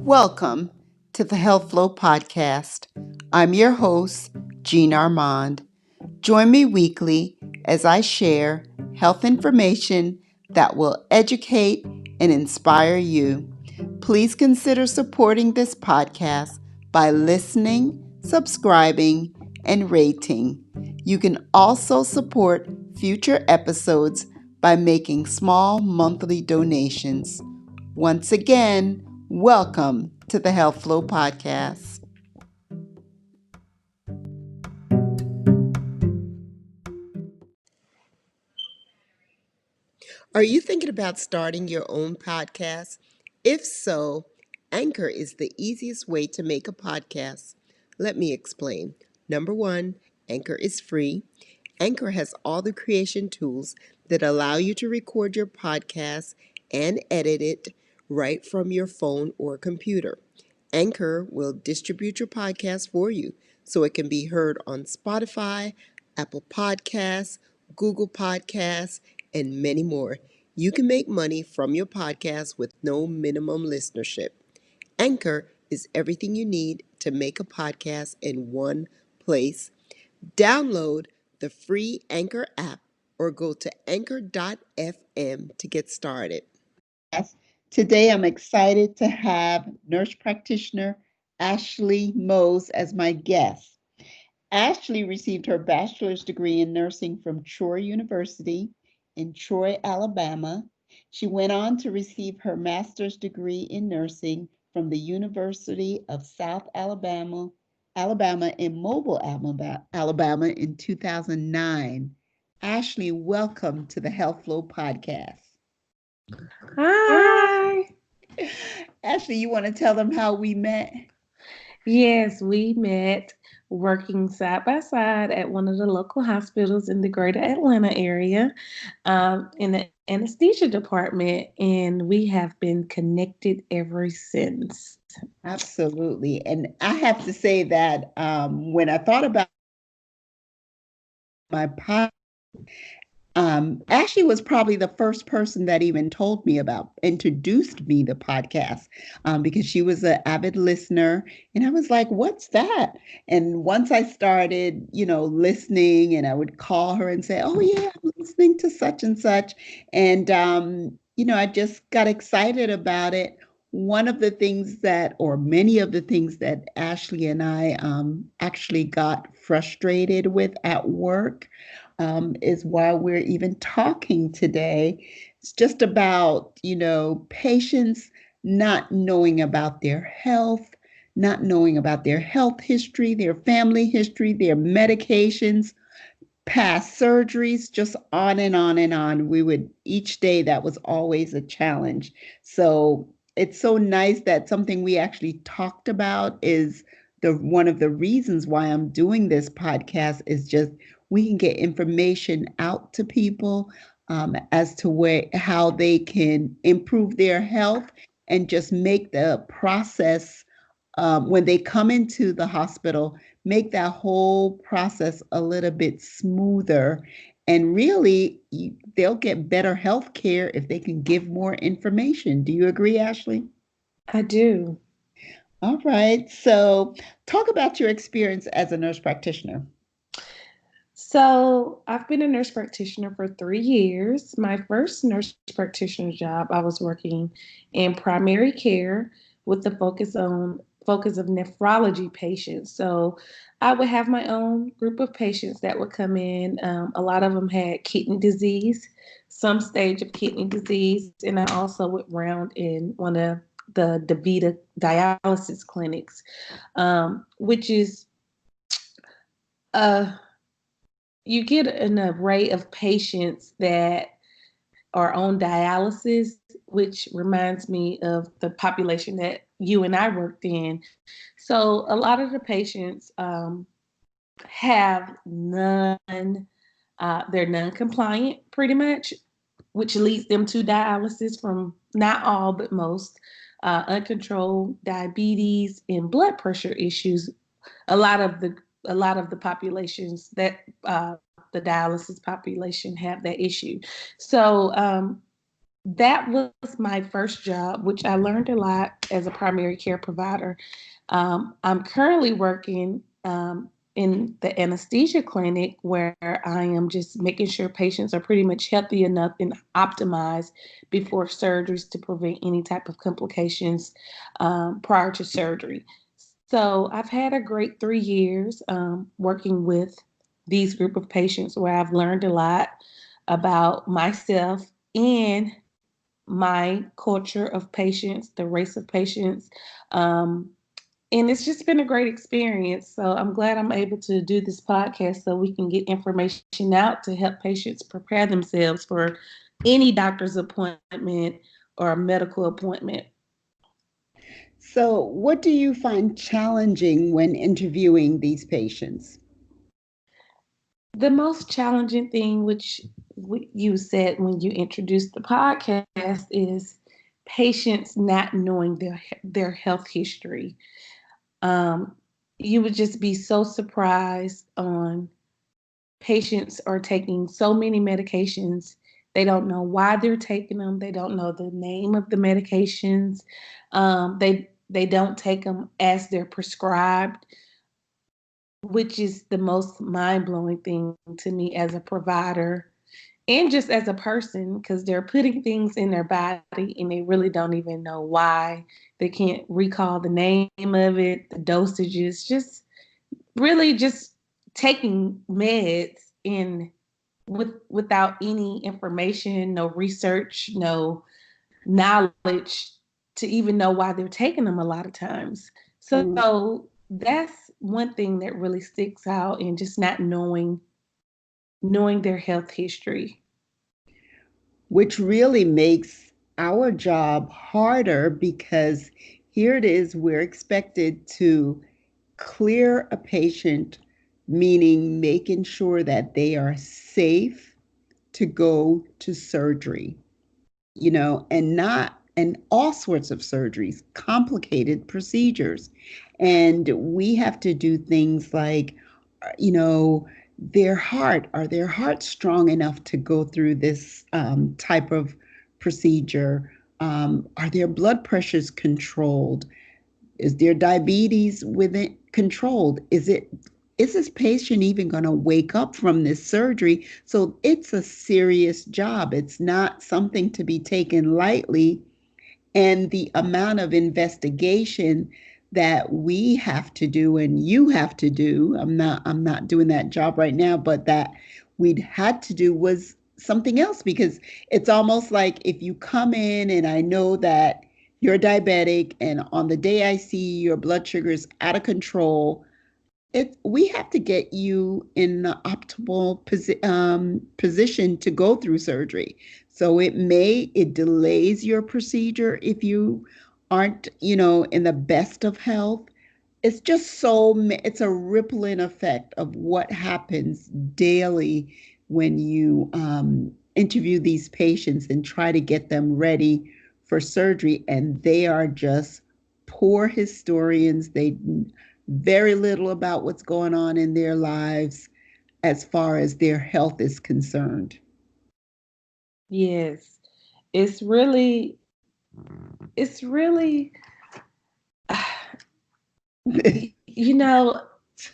Welcome to the Health Flow Podcast. I'm your host, Jean Armand. Join me weekly as I share health information that will educate and inspire you. Please consider supporting this podcast by listening, subscribing, and rating. You can also support future episodes by making small monthly donations. Once again, welcome to the Health Flow Podcast. Are you thinking about starting your own podcast? If so, Anchor is the easiest way to make a podcast. Let me explain. Number one, Anchor is free. Anchor has all the creation tools that allow you to record your podcast and edit it right from your phone or computer. Anchor will distribute your podcast for you so it can be heard on Spotify, Apple Podcasts, Google Podcasts, and many more. You can make money from your podcast with no minimum listenership. Anchor is everything you need to make a podcast in one place. Download the free Anchor app or go to anchor.fm to get started. Today, I'm excited to have nurse practitioner Ashley Mose as my guest. Ashley received her bachelor's degree in nursing from Troy University in Troy, Alabama. She went on to receive her master's degree in nursing from the University of South Alabama in Mobile, Alabama in 2009. Ashley, welcome to the Health Flow Podcast. Hi. Ashley, you want to tell them how we met? Yes, we met working side by side at one of the local hospitals in the greater Atlanta area in the anesthesia department, and we have been connected ever since. Absolutely. And I have to say that when I thought about my podcast, Ashley was probably the first person that even introduced me the podcast because she was an avid listener. And I was like, what's that? And once I started, listening, and I would call her and say, oh, yeah, I'm listening to such and such. And, I just got excited about it. One of the things or many of the things that Ashley and I actually got frustrated with at work is why we're even talking today. It's just about, patients not knowing about their health, not knowing about their health history, their family history, their medications, past surgeries, just on and on and on. Each day, that was always a challenge. So it's so nice that something we actually talked about is one of the reasons why I'm doing this podcast is just we can get information out to people as to how they can improve their health and just make the process when they come into the hospital, make that whole process a little bit smoother. And really, they'll get better health care if they can give more information. Do you agree, Ashley? I do. All right. So, talk about your experience as a nurse practitioner. So, I've been a nurse practitioner for 3 years. My first nurse practitioner job, I was working in primary care with the focus of nephrology patients. So, I would have my own group of patients that would come in. A lot of them had kidney disease, some stage of kidney disease, and I also would round in one of the DaVita dialysis clinics, which is uh, you get an array of patients that are on dialysis, which reminds me of the population that you and I worked in. So a lot of the patients have they're non-compliant pretty much, which leads them to dialysis from not all, but most. Uncontrolled diabetes and blood pressure issues. A lot of the populations that the dialysis population have that issue. So that was my first job, which I learned a lot as a primary care provider. I'm currently working in the anesthesia clinic where I am just making sure patients are pretty much healthy enough and optimized before surgeries to prevent any type of complications prior to surgery. So I've had a great 3 years working with these group of patients where I've learned a lot about myself and my culture of patients, the race of patients. Um, and it's just been a great experience. So I'm glad I'm able to do this podcast so we can get information out to help patients prepare themselves for any doctor's appointment or a medical appointment. So, what do you find challenging when interviewing these patients? The most challenging thing, which you said when you introduced the podcast, is patients not knowing their health history. Um, you would just be so surprised on patients are taking so many medications. They don't know why they're taking them. They don't know the name of the medications. They don't take them as they're prescribed, which is the most mind blowing thing to me as a provider and just as a person because they're putting things in their body and they really don't even know why. They can't recall the name of it, the dosages, just really just taking meds in without any information, no research, no knowledge to even know why they're taking them a lot of times. Mm. So that's one thing that really sticks out and just not knowing their health history. Which really makes our job harder because here it is, we're expected to clear a patient, meaning making sure that they are safe to go to surgery, and not, and all sorts of surgeries, complicated procedures. And we have to do things like, you know, are their heart strong enough to go through this type of procedure? Are their blood pressures controlled? Is their diabetes within controlled? Is this patient even going to wake up from this surgery? So it's a serious job. It's not something to be taken lightly. And the amount of investigation that we have to do and you have to do, I'm not doing that job right now, but that we'd had to do was something else because it's almost like if you come in and I know that you're diabetic and on the day I see your blood sugar is out of control, we have to get you in the optimal position to go through surgery. So it delays your procedure if you aren't, in the best of health. It's just it's a rippling effect of what happens daily when you interview these patients and try to get them ready for surgery, and they are just poor historians. They very little about what's going on in their lives as far as their health is concerned. Yes. It's really you know,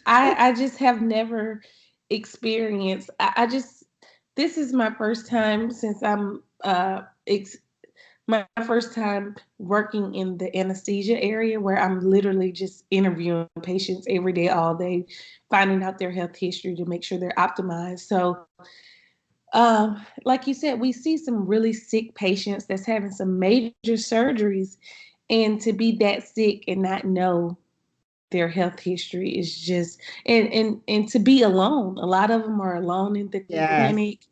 I just have never experienced. I just this is my first time since I'm my first time working in the anesthesia area where I'm literally just interviewing patients every day, all day, finding out their health history to make sure they're optimized. So, like you said, we see some really sick patients that's having some major surgeries, and to be that sick and not know their health history is just and to be alone. A lot of them are alone in the Yes. clinic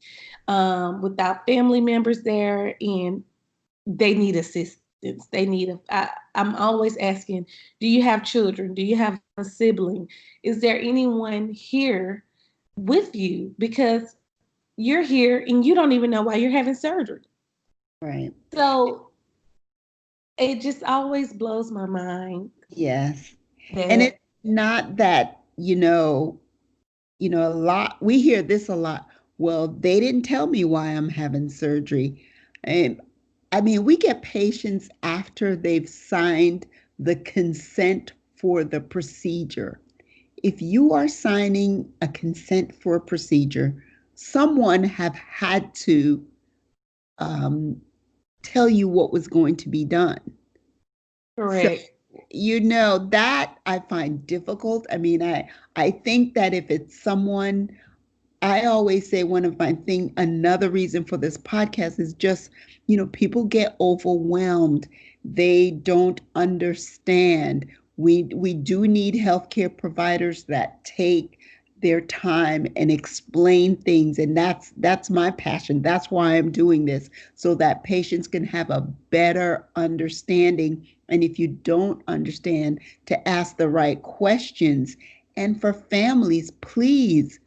without family members there, and they need assistance. They need I'm always asking, do you have children? Do you have a sibling? Is there anyone here with you? Because you're here and you don't even know why you're having surgery. Right. So it just always blows my mind Yes. And that it's not that, a lot, we hear this a lot. Well, they didn't tell me why I'm having surgery. And I mean, we get patients after they've signed the consent for the procedure. If you are signing a consent for a procedure, someone have had to um, tell you what was going to be done. So, Correct. that I find difficult. I mean, I think that if it's someone, I always say one of my thing, another reason for this podcast is just, people get overwhelmed. They don't understand. We do need healthcare providers that take their time and explain things. And that's my passion. That's why I'm doing this, so that patients can have a better understanding. And if you don't understand, to ask the right questions. And for families, please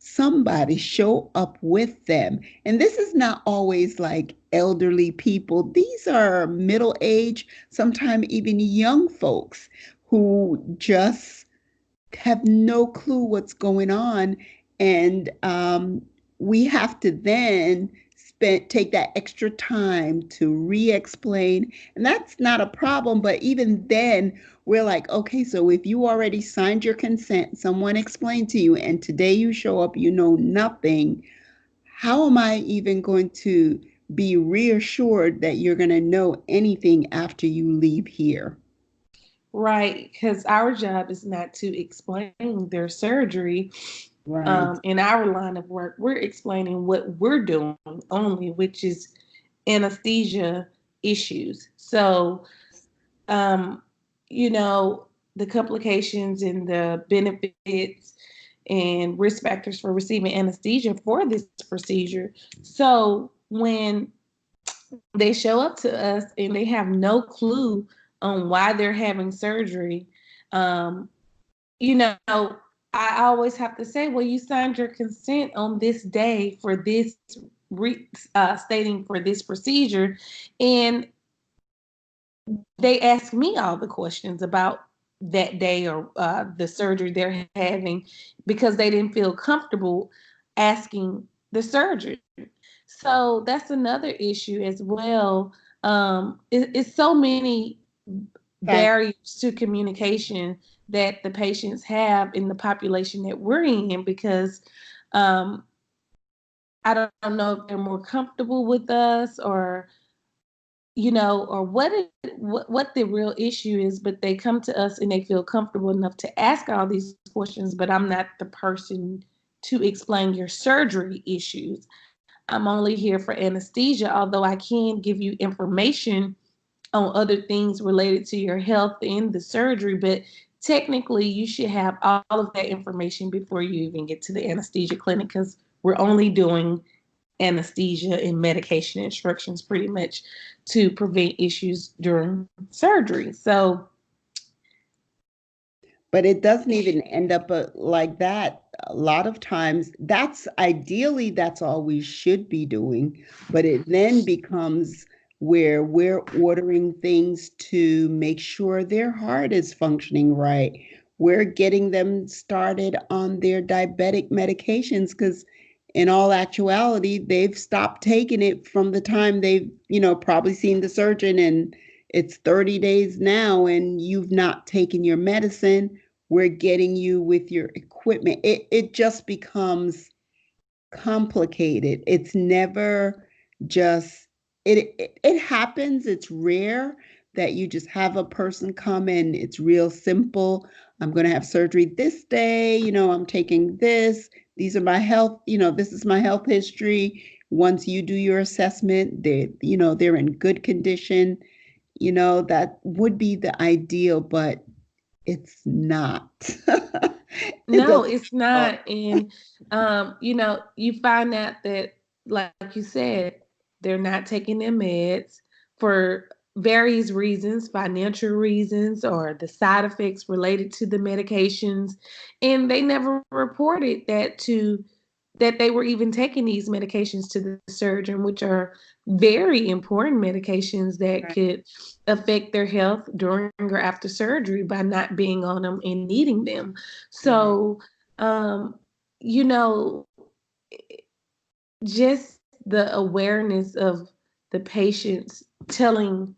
somebody show up with them. And this is not always like elderly people. These are middle age, sometimes even young folks who just have no clue what's going on. And we have to then take that extra time to re-explain. And that's not a problem, but even then we're like, okay, so if you already signed your consent, someone explained to you, and today you show up, you know nothing, how am I even going to be reassured that you're going to know anything after you leave here? Right, because our job is not to explain their surgery. Right. In our line of work, we're explaining what we're doing only, which is anesthesia issues. So, um, you know, the complications and the benefits and risk factors for receiving anesthesia for this procedure. So, when they show up to us and they have no clue on why they're having surgery, um, you know, I always have to say, well, you signed your consent on this day for this, stating for this procedure. And they ask me all the questions about that day or the surgery they're having because they didn't feel comfortable asking the surgeon. So that's another issue as well. It's so many That barriers to communication that the patients have in the population that we're in because um, I don't know if they're more comfortable with us or or what the real issue is, but they come to us and they feel comfortable enough to ask all these questions, but I'm not the person to explain your surgery issues. I'm only here for anesthesia, although I can give you information on other things related to your health and the surgery, but technically you should have all of that information before you even get to the anesthesia clinic because we're only doing anesthesia and medication instructions pretty much to prevent issues during surgery. So, but it doesn't even end up like that. A lot of times, that's ideally, that's all we should be doing. But it then becomes where we're ordering things to make sure their heart is functioning right. We're getting them started on their diabetic medications because, in all actuality, they've stopped taking it from the time they've, probably seen the surgeon, and it's 30 days now, and you've not taken your medicine. We're getting you with your equipment. It just becomes complicated. It's never just it happens. It's rare that you just have a person come and it's real simple. I'm going to have surgery this day, I'm taking this. These are my health, this is my health history. Once you do your assessment, they're in good condition. That would be the ideal, but it's not. It no, doesn't. it's not. And, you find out that, like you said, they're not taking their meds for various reasons, financial reasons, or the side effects related to the medications. And they never reported that they were even taking these medications to the surgeon, which are very important medications that Right. could affect their health during or after surgery by not being on them and needing them. Right. So, um, you know, just the awareness of the patients telling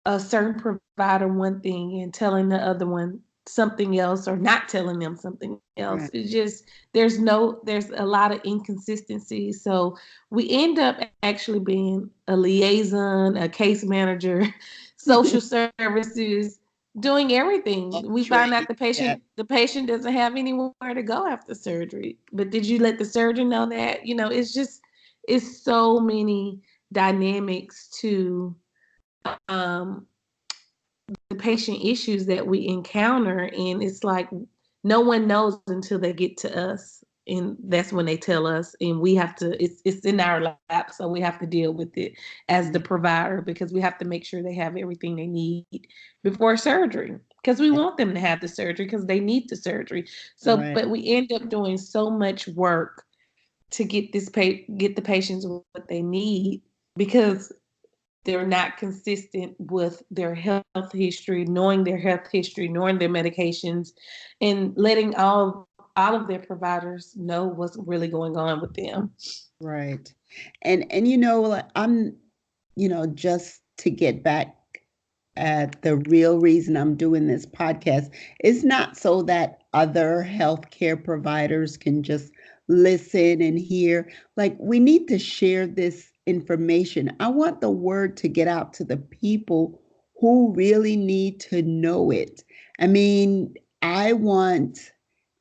a certain provider one thing and telling the other one something else, or not telling them something else. Right. It's just there's a lot of inconsistency. So we end up actually being a liaison, a case manager, social services, doing everything. We find out Training. the Yes. patient doesn't have anywhere to go after surgery. But did you let the surgeon know that? It's so many dynamics to um, the patient issues that we encounter, and it's like no one knows until they get to us, and that's when they tell us, and we have to it's in our lap, so we have to deal with it as the provider, because we have to make sure they have everything they need before surgery, because we want them to have the surgery because they need the surgery. So Right. but we end up doing so much work to get get the patients what they need, because they're not consistent with their health history, knowing their health history, knowing their medications, and letting all of their providers know what's really going on with them. Right. And like, I'm, just to get back at the real reason I'm doing this podcast is not so that other healthcare providers can just listen and hear. Like, we need to share this information. I want the word to get out to the people who really need to know it. I mean, I want,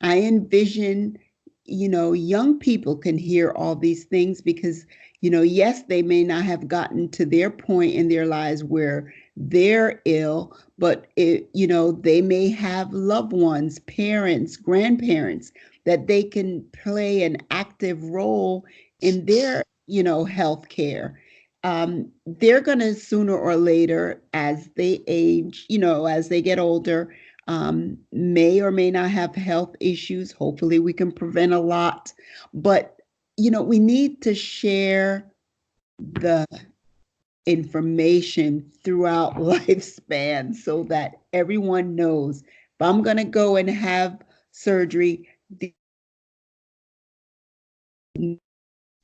I envision, young people can hear all these things because, yes, they may not have gotten to their point in their lives where they're ill, but they may have loved ones, parents, grandparents that they can play an active role in their, health care. They're going to sooner or later, as they age, as they get older, may or may not have health issues. Hopefully, we can prevent a lot. But, we need to share the information throughout lifespan so that everyone knows if I'm going to go and have surgery, the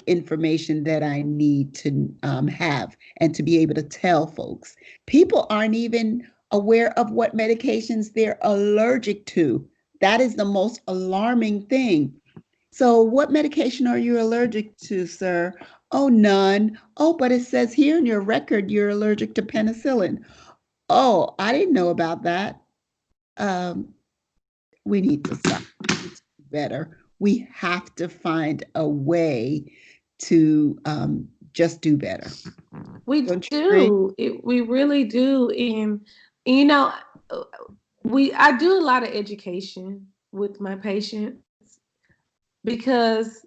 information that I need to have and to be able to tell folks. People aren't even aware of what medications they're allergic to. That is the most alarming thing. So, what medication are you allergic to, sir? Oh, none. Oh, but it says here in your record you're allergic to penicillin. Oh, I didn't know about that. Um, we need to stop. We need to do better. We have to find a way to just do better. We Don't you agree? do. We really do. And you know, I do a lot of education with my patients, because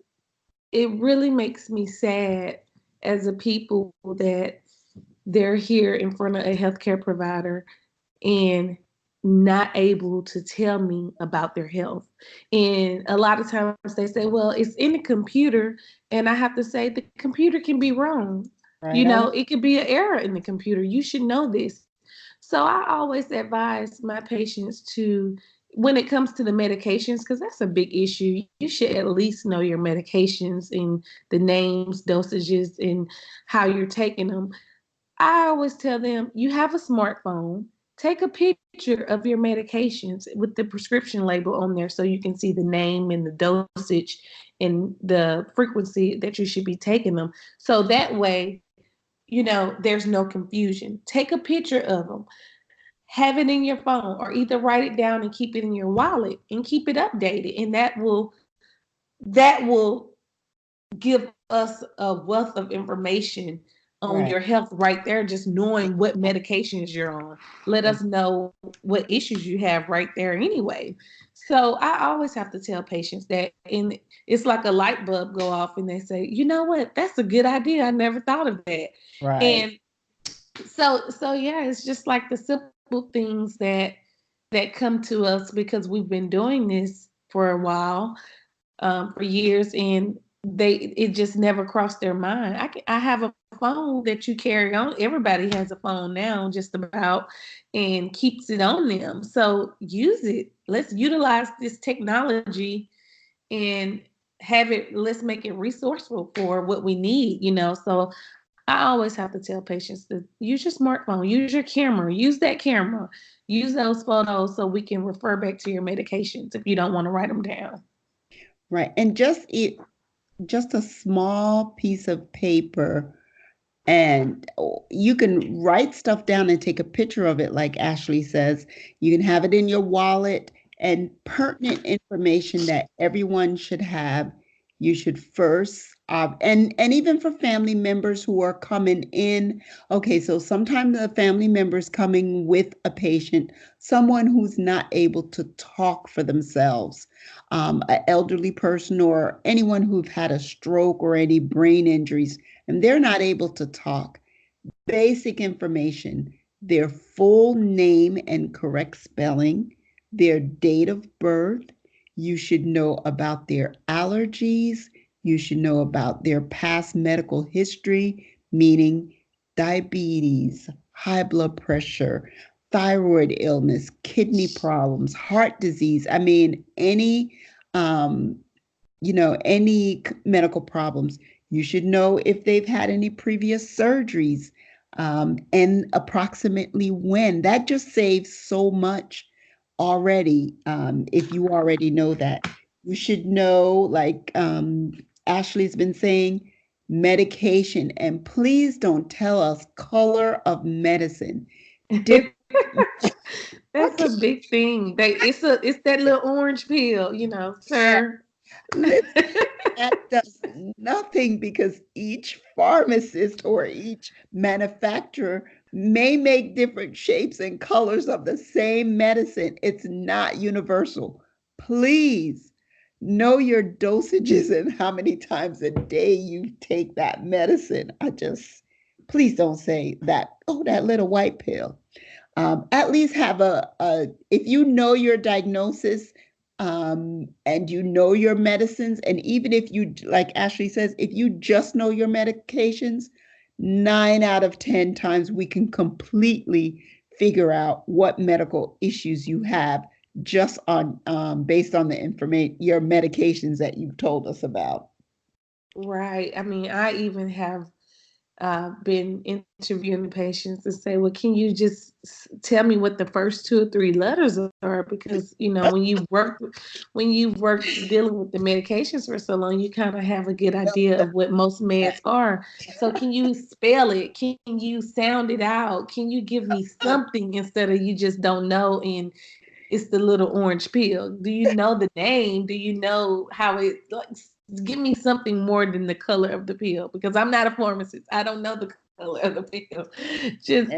it really makes me sad as a people that they're here in front of a healthcare provider and not able to tell me about their health. And a lot of times they say, well, it's in the computer. And I have to say, the computer can be wrong. Right on. It could be an error in the computer. You should know this. So I always advise my patients to, when it comes to the medications, because that's a big issue, you should at least know your medications and the names, dosages, and how you're taking them. I always tell them, you have a smartphone, take a picture of your medications with the prescription label on there so you can see the name and the dosage and the frequency that you should be taking them. So that way, there's no confusion. Take a picture of them, have it in your phone, or either write it down and keep it in your wallet and keep it updated. And that will give us a wealth of information on Right. your health right there, just knowing what medications you're on. Let us know what issues you have right there anyway. So I always have to tell patients that, and it's like a light bulb go off and they say, you know what, that's a good idea. I never thought of that. Right. And so yeah, it's just like the simple things that come to us because we've been doing this for a while, for years, and it just never crossed their mind. I have a phone that you carry on. Everybody has a phone now, just about, and keeps it on them. So use it. Let's utilize this technology and have it. Let's make it resourceful for what we need. So I always have to tell patients to use your smartphone, use your camera, use that camera, use those photos so we can refer back to your medications if you don't want to write them down. Right. And just a small piece of paper, and you can write stuff down and take a picture of it, like Ashley says. You can have it in your wallet, and pertinent information that everyone should have. You should first, and even for family members who are coming in. Okay, so sometimes the family members coming with a patient, someone who's not able to talk for themselves, an elderly person or anyone who've had a stroke or any brain injuries, and they're not able to talk. Basic information: their full name and correct spelling, their date of birth. You should know about their allergies. You should know about their past medical history, meaning diabetes, high blood pressure, thyroid illness, kidney problems, heart disease. I mean, um, any medical problems. You should know if they've had any previous surgeries, and approximately when. That just saves so much already. If you already know that, you should know, like Ashley's been saying, medication. And please don't tell us color of medicine. Different. That's a big thing. It's that little orange pill, sir. Listen, that does nothing, because each pharmacist or each manufacturer may make different shapes and colors of the same medicine. It's not universal. Please know your dosages and how many times a day you take that medicine. Please don't say that, oh, that little white pill. At least have if you know your diagnosis, and you know your medicines, and even if you, like Ashley says, if you just know your medications, 9 out of 10 times we can completely figure out what medical issues you have, just on based on the information, your medications that you've told us about. Right. I mean, I even have been interviewing the patients and say, well, can you just tell me what the first two or three letters are? Because when you've worked dealing with the medications for so long, you kind of have a good idea of what most meds are. So can you spell it? Can you sound it out? Can you give me something instead of you just don't know and it's the little orange pill? Do you know the name? Do you know how it, like, give me something more than the color of the pill, because I'm not a pharmacist. I don't know the color of the pill. Just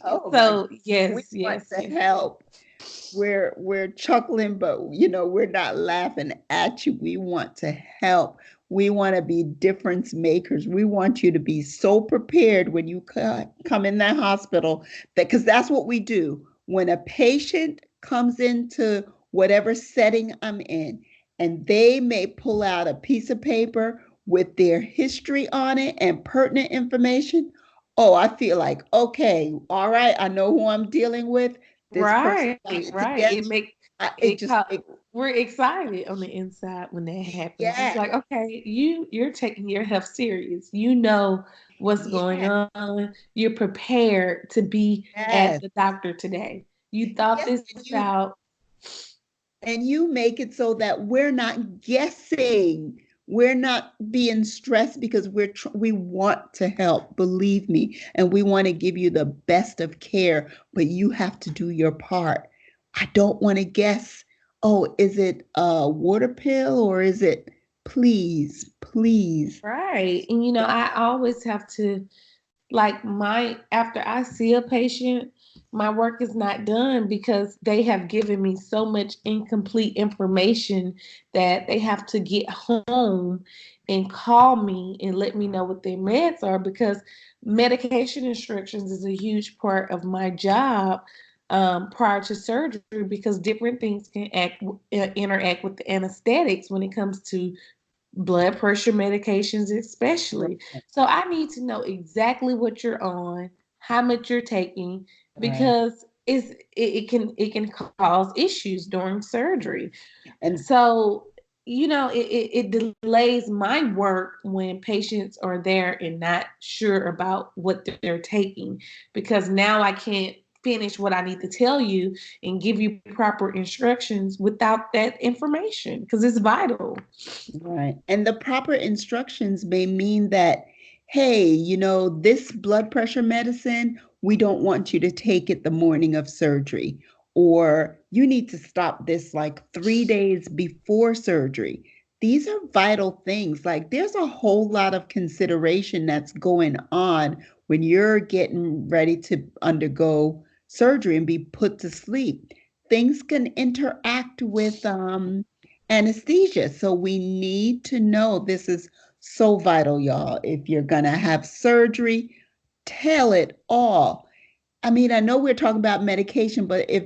Oh my, so we yes, want yes, to yes. help. We're chuckling, but we're not laughing at you. We want to help. We want to be difference makers. We want you to be so prepared when you come in that hospital, that because that's what we do. When a patient comes into whatever setting I'm in, and they may pull out a piece of paper with their history on it and pertinent information. Oh, I feel like, okay, all right, I know who I'm dealing with. This person Right, got it right. together. It make It it just, caught, we're excited on the inside when that happens. It's yeah, like, okay, you're taking your health serious. You know what's going yeah, on. You're prepared to be at yes, the doctor today. You thought yes. this out. And you make it so that we're not guessing. We're not being stressed, because we want to help, believe me, and we want to give you the best of care, but you have to do your part. I don't want to guess. Oh, is it a water pill, or is it, please, please. Right. And I always have to, like, my after I see a patient, my work is not done because they have given me so much incomplete information that they have to get home and call me and let me know what their meds are, because medication instructions is a huge part of my job prior to surgery, because different things can interact with the anesthetics when it comes to blood pressure medications especially. Right, So I need to know exactly what you're on, how much you're taking, right. because it can cause issues during surgery. And So it delays my work when patients are there and not sure about what they're taking, because now I can't finish what I need to tell you and give you proper instructions without that information, because it's vital. Right. And the proper instructions may mean that, hey, this blood pressure medicine, we don't want you to take it the morning of surgery, or you need to stop this like 3 days before surgery. These are vital things. Like there's a whole lot of consideration that's going on when you're getting ready to undergo surgery and be put to sleep. Things can interact with anesthesia. So we need to know this is so vital, y'all. If you're going to have surgery, tell it all. I mean, I know we're talking about medication, but if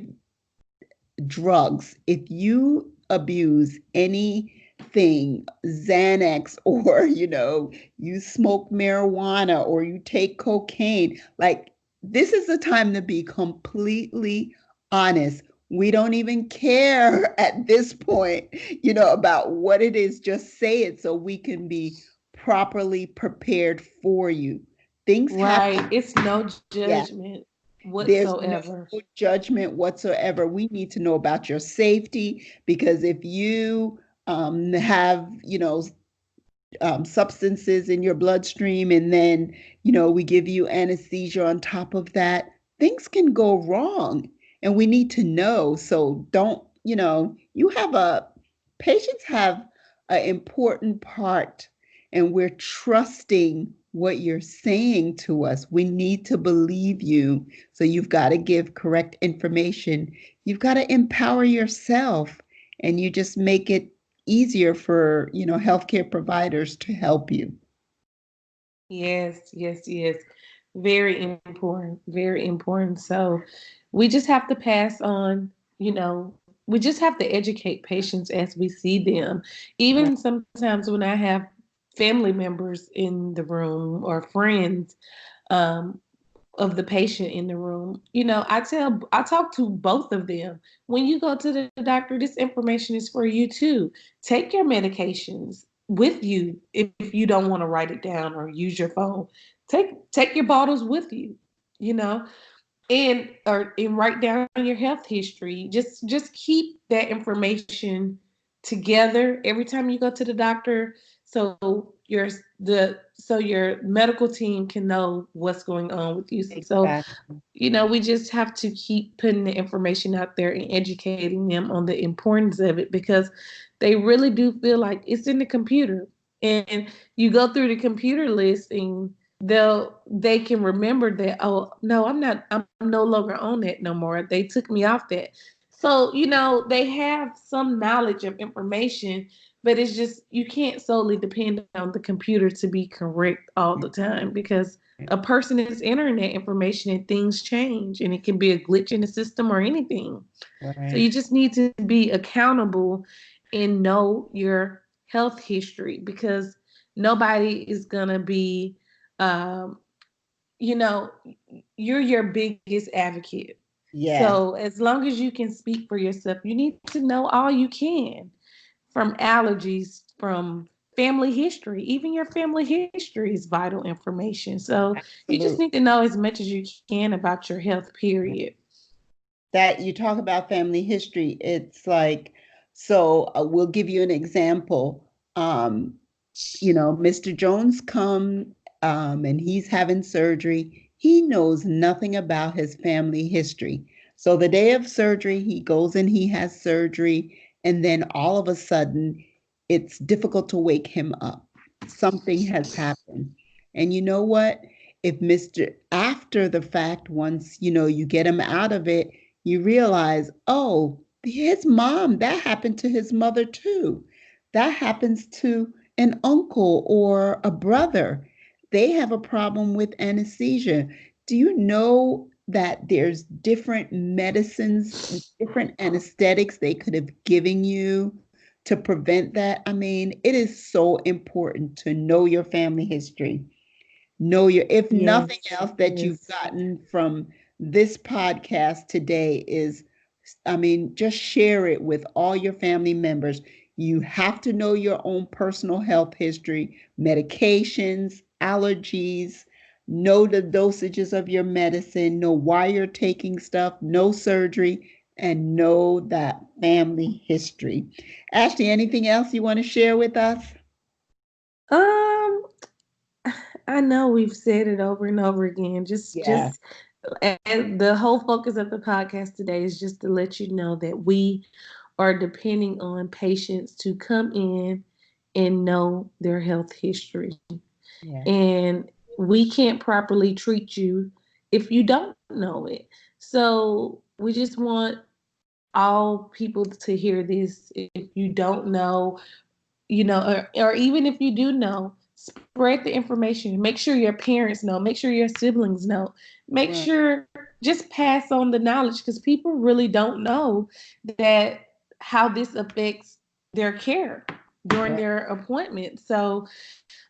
drugs, if you abuse anything, Xanax, or, you smoke marijuana or you take cocaine, like this is the time to be completely honest. We don't even care at this point, about what it is. Just say it so we can be properly prepared for you. Things Right. happen. It's no Yeah. judgment There's no whatsoever. judgment whatsoever. We need to know about your safety because if you have, substances in your bloodstream and then, we give you anesthesia on top of that, things can go wrong and we need to know. So don't, you have patients have an important part and we're trusting what you're saying to us. We need to believe you. So you've got to give correct information. You've got to empower yourself and you just make it easier for, healthcare providers to help you. Yes, yes, yes. Very important. Very important. So we just have to pass on, we just have to educate patients as we see them. Even Right. sometimes when I have family members in the room or friends, um, of the patient in the room, I talk to both of them. When you go to the doctor, this information is for you too. Take your medications with you if you don't want to write it down or use your phone. Take your bottles with you, you know, and write down your health history. Just keep that information together every time you go to the doctor, so your medical team can know what's going on with you. So Exactly. we just have to keep putting the information out there and educating them on the importance of it, because they really do feel like it's in the computer. And you go through the computer list and they can remember that, oh no, I'm no longer on that no more. They took me off that. So, they have some knowledge of information, but it's just you can't solely depend on the computer to be correct all the time, because a person is entering that information and things change and it can be a glitch in the system or anything. So Right. you just need to be accountable and know your health history, because nobody is going to be, um, you know, you're your biggest advocate. Yes. So as long as you can speak for yourself, you need to know all you can, from allergies, from family history. Even your family history is vital information. So you just Absolutely. need to know as much as you can about your health, period. That you talk about family history, it's like, so we'll give you an example. Mr. Jones come and he's having surgery. He knows nothing about his family history. So the day of surgery, he goes and he has surgery, and then all of a sudden, it's difficult to wake him up. Something has happened. And you know what? If Mr. After the fact, once you get him out of it, you realize, oh, his mom, that happened to his mother too. That happens to an uncle or a brother. They have a problem with anesthesia. Do you know that there's different medicines, different anesthetics they could have given you to prevent that? I mean, it is so important to know your family history. Know your, if nothing Yes, else that you've yes. gotten from this podcast today is, I mean, just share it with all your family members. You have to know your own personal health history, medications, allergies, know the dosages of your medicine, know why you're taking stuff, know surgery, and know that family history. Ashley, anything else you want to share with us? Um, I know we've said it over and over again. Yeah, And the whole focus of the podcast today is just to let you know that we are depending on patients to come in and know their health history. yeah, And we can't properly treat you if you don't know it. So we just want all people to hear this. If you don't know, or even if you do know, spread the information. Make sure your parents know, make sure your siblings know, make right, sure just pass on the knowledge because people really don't know that how this affects their care during right. their appointment. So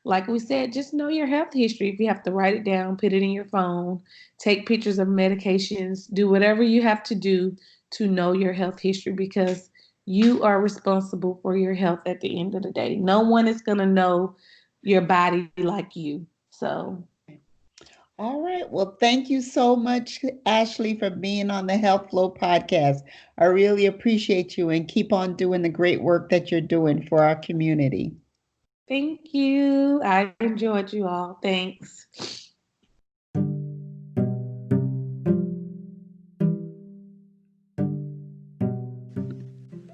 like we said, just know your health history. If you have to write it down, put it in your phone, take pictures of medications, do whatever you have to do to know your health history because you are responsible for your health at the end of the day. No one is going to know your body like you. So, All right. Well, thank you so much, Ashley, for being on the Health Flow podcast. I really appreciate you and keep on doing the great work that you're doing for our community. thank you. I enjoyed you all. Thanks.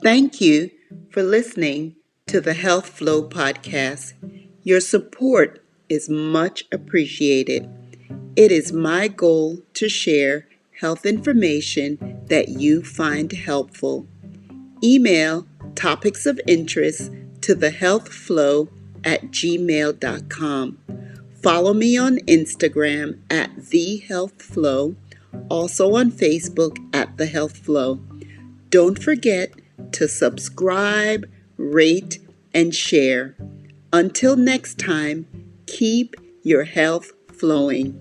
Thank you for listening to the Health Flow podcast. Your support is much appreciated. It is my goal to share health information that you find helpful. Email topics of interest to thehealthflow@gmail.com. Follow me on Instagram at thehealthflow, also on Facebook at The Health Flow. Don't forget to subscribe, rate, and share. Until next time, keep your health flowing.